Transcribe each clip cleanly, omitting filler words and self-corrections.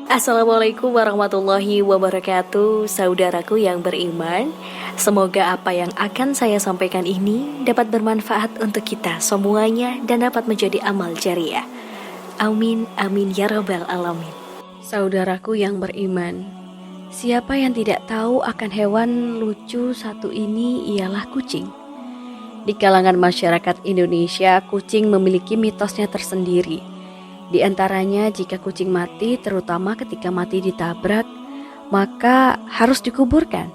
Assalamualaikum warahmatullahi wabarakatuh, saudaraku yang beriman. Semoga apa yang akan saya sampaikan ini dapat bermanfaat untuk kita semuanya dan dapat menjadi amal jariah. Amin, amin ya rabbal alamin. Saudaraku yang beriman, siapa yang tidak tahu akan hewan lucu satu ini ialah kucing. Di kalangan masyarakat Indonesia, kucing memiliki mitosnya tersendiri. Di antaranya jika kucing mati, terutama ketika mati ditabrak, maka harus dikuburkan.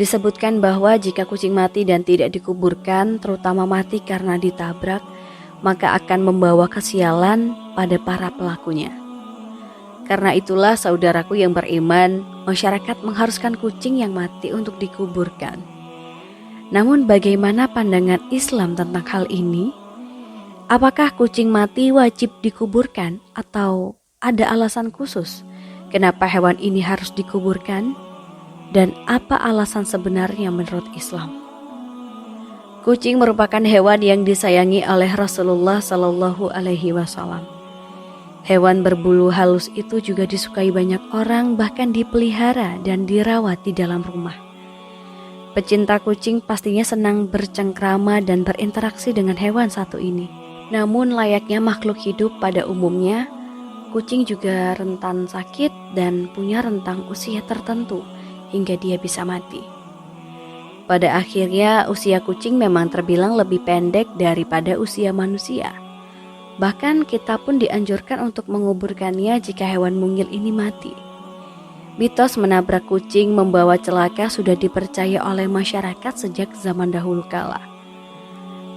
Disebutkan bahwa jika kucing mati dan tidak dikuburkan, terutama mati karena ditabrak, maka akan membawa kesialan pada para pelakunya. Karena itulah saudaraku yang beriman, masyarakat mengharuskan kucing yang mati untuk dikuburkan. Namun bagaimana pandangan Islam tentang hal ini? Apakah kucing mati wajib dikuburkan atau ada alasan khusus kenapa hewan ini harus dikuburkan? Dan apa alasan sebenarnya menurut Islam? Kucing merupakan hewan yang disayangi oleh Rasulullah Shallallahu Alaihi Wasallam. Hewan berbulu halus itu juga disukai banyak orang, bahkan dipelihara dan dirawat di dalam rumah. Pecinta kucing pastinya senang bercengkrama dan berinteraksi dengan hewan satu ini. Namun layaknya makhluk hidup pada umumnya, kucing juga rentan sakit dan punya rentang usia tertentu hingga dia bisa mati. Pada akhirnya usia kucing memang terbilang lebih pendek daripada usia manusia. Bahkan kita pun dianjurkan untuk menguburkannya jika hewan mungil ini mati. Mitos menabrak kucing membawa celaka sudah dipercaya oleh masyarakat sejak zaman dahulu kala.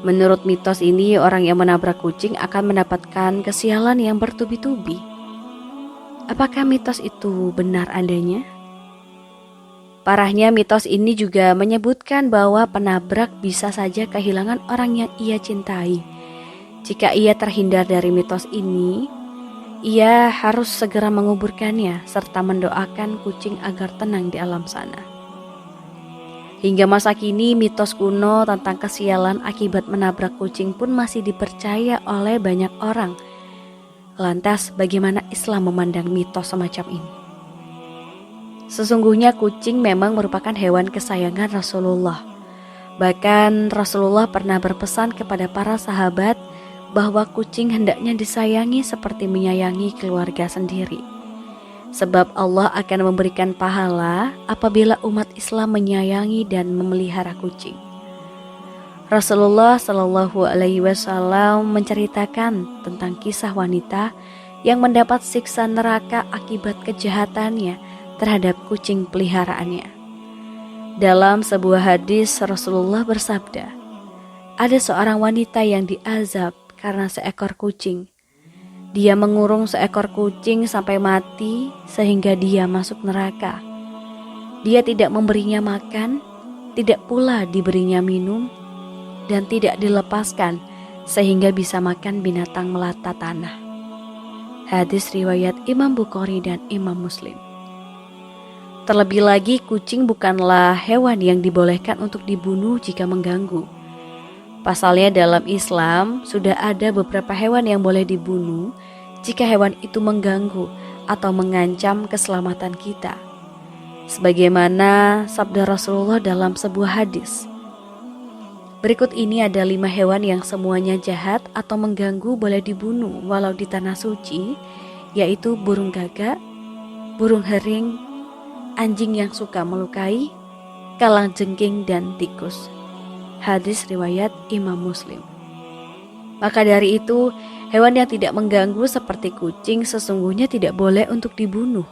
Menurut mitos ini, orang yang menabrak kucing akan mendapatkan kesialan yang bertubi-tubi. Apakah mitos itu benar adanya? Parahnya mitos ini juga menyebutkan bahwa penabrak bisa saja kehilangan orang yang ia cintai. Jika ia terhindar dari mitos ini, ia harus segera menguburkannya serta mendoakan kucing agar tenang di alam sana. Hingga masa kini, mitos kuno tentang kesialan akibat menabrak kucing pun masih dipercaya oleh banyak orang. Lantas, bagaimana Islam memandang mitos semacam ini? Sesungguhnya kucing memang merupakan hewan kesayangan Rasulullah. Bahkan Rasulullah pernah berpesan kepada para sahabat bahwa kucing hendaknya disayangi seperti menyayangi keluarga sendiri. Sebab Allah akan memberikan pahala apabila umat Islam menyayangi dan memelihara kucing. Rasulullah Shallallahu Alaihi Wasallam menceritakan tentang kisah wanita yang mendapat siksa neraka akibat kejahatannya terhadap kucing peliharaannya. Dalam sebuah hadis Rasulullah bersabda, ada seorang wanita yang diazab karena seekor kucing. Dia mengurung seekor kucing sampai mati sehingga dia masuk neraka. Dia tidak memberinya makan, tidak pula diberinya minum, dan tidak dilepaskan sehingga bisa makan binatang melata tanah. Hadis riwayat Imam Bukhari dan Imam Muslim. Terlebih lagi, kucing bukanlah hewan yang dibolehkan untuk dibunuh jika mengganggu. Pasalnya dalam Islam sudah ada beberapa hewan yang boleh dibunuh jika hewan itu mengganggu atau mengancam keselamatan kita. Sebagaimana sabda Rasulullah dalam sebuah hadis. Berikut ini ada 5 hewan yang semuanya jahat atau mengganggu boleh dibunuh walau di tanah suci, yaitu burung gagak, burung hering, anjing yang suka melukai, kalangjengking dan tikus. Hadis riwayat Imam Muslim. Maka dari itu, hewan yang tidak mengganggu seperti kucing sesungguhnya tidak boleh untuk dibunuh.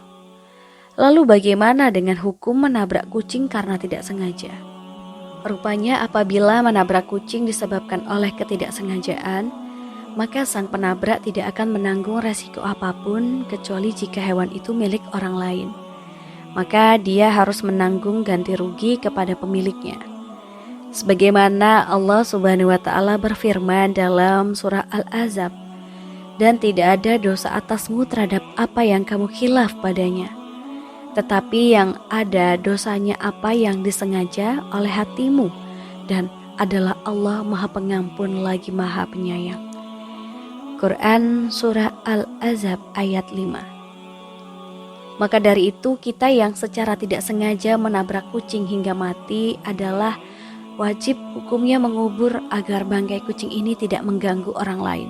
Lalu bagaimana dengan hukum menabrak kucing karena tidak sengaja? Rupanya apabila menabrak kucing disebabkan oleh ketidaksengajaan, maka sang penabrak tidak akan menanggung resiko apapun kecuali jika hewan itu milik orang lain. Maka dia harus menanggung ganti rugi kepada pemiliknya. Sebagaimana Allah Subhanahu wa Ta'ala berfirman dalam surah Al-Ahzab, dan tidak ada dosa atasmu terhadap apa yang kamu khilaf padanya, tetapi yang ada dosanya apa yang disengaja oleh hatimu, dan adalah Allah Maha Pengampun lagi Maha Penyayang. Quran Surah Al-Ahzab ayat 5. Maka dari itu kita yang secara tidak sengaja menabrak kucing hingga mati adalah wajib hukumnya mengubur agar bangkai kucing ini tidak mengganggu orang lain.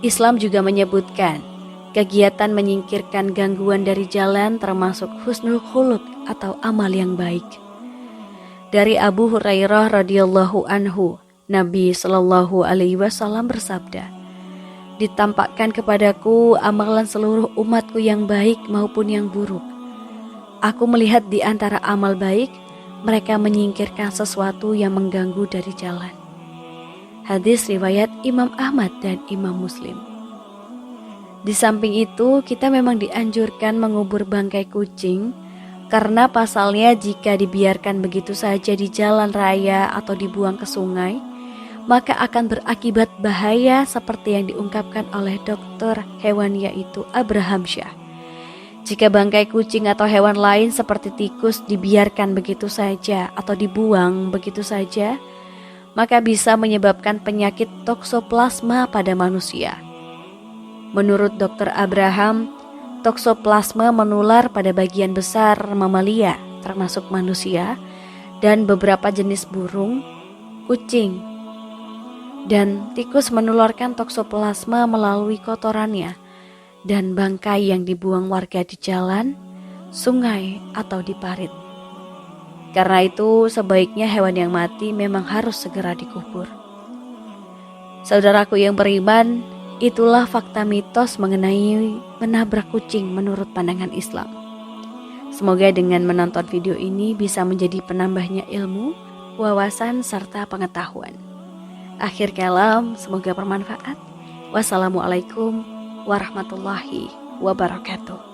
Islam juga menyebutkan kegiatan menyingkirkan gangguan dari jalan termasuk husnul khuluq atau amal yang baik. Dari Abu Hurairah radhiyallahu anhu, Nabi Shallallahu alaihi wasallam bersabda, "Ditampakkan kepadaku amalan seluruh umatku yang baik maupun yang buruk. Aku melihat di antara amal baik, mereka menyingkirkan sesuatu yang mengganggu dari jalan." Hadis riwayat Imam Ahmad dan Imam Muslim. Di samping itu, kita memang dianjurkan mengubur bangkai kucing karena pasalnya jika dibiarkan begitu saja di jalan raya atau dibuang ke sungai, maka akan berakibat bahaya seperti yang diungkapkan oleh dokter hewan yaitu Abraham Shah. Jika bangkai kucing atau hewan lain seperti tikus dibiarkan begitu saja atau dibuang begitu saja, maka bisa menyebabkan penyakit toksoplasma pada manusia. Menurut Dr. Abraham, toksoplasma menular pada bagian besar mamalia, termasuk manusia, dan beberapa jenis burung, kucing, dan tikus menularkan toksoplasma melalui kotorannya dan bangkai yang dibuang warga di jalan, sungai, atau di parit. Karena itu, sebaiknya hewan yang mati memang harus segera dikubur. Saudaraku yang beriman, itulah fakta mitos mengenai menabrak kucing menurut pandangan Islam. Semoga dengan menonton video ini bisa menjadi penambahnya ilmu, wawasan, serta pengetahuan. Akhir kalam, semoga bermanfaat. Wassalamualaikum warahmatullahi wabarakatuh.